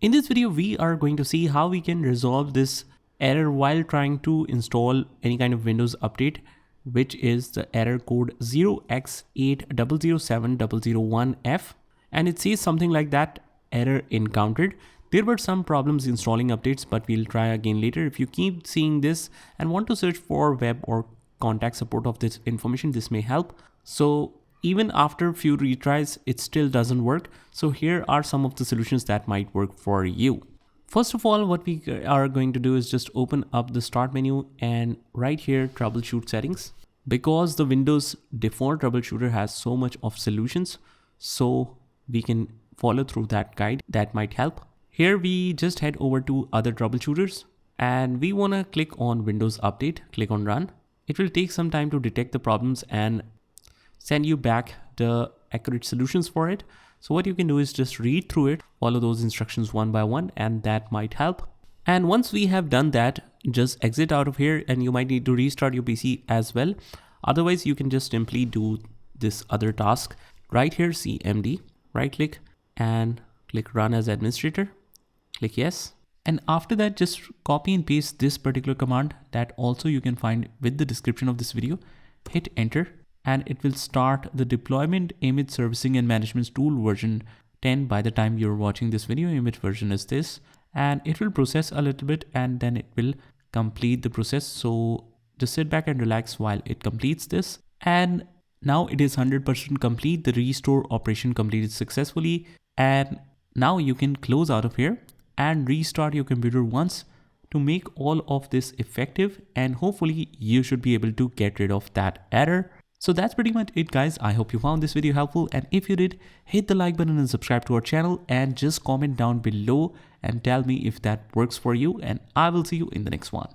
In this video, we are going to see how we can resolve this error while trying to install any kind of Windows update, which is the error code 0x8007001f. And it says something like that: error encountered. There were some problems installing updates, but we'll try again later. If you keep seeing this and want to search for web or contact support of this information, this may help. So even after a few retries, it still doesn't work. So here are some of the solutions that might work for you. First of all, what we are going to do is just open up the start menu and right here, troubleshoot settings. Because the Windows default troubleshooter has so much of solutions, so we can follow through that guide. That might help. Here we just head over to other troubleshooters and we want to click on Windows Update, click on Run. It will take some time to detect the problems and send you back the accurate solutions for it. So what you can do is just read through it, follow those instructions one by one, and that might help. And once we have done that, just exit out of here, and you might need to restart your PC as well. Otherwise, you can just simply do this other task. Right here, CMD, right click and click Run as Administrator. Click Yes. And after that, just copy and paste this particular command that also you can find with the description of this video. Hit Enter. And it will start the deployment image servicing and management tool version 10 by the time you're watching this video. Image version is this, and it will process a little bit and then it will complete the process. So just sit back and relax while it completes this. And now it is 100% complete. The restore operation completed successfully. And now you can close out of here and restart your computer once to make all of this effective. And hopefully you should be able to get rid of that error. So that's pretty much it, guys. I hope you found this video helpful, and if you did, hit the like button and subscribe to our channel and just comment down below and tell me if that works for you, and I will see you in the next one.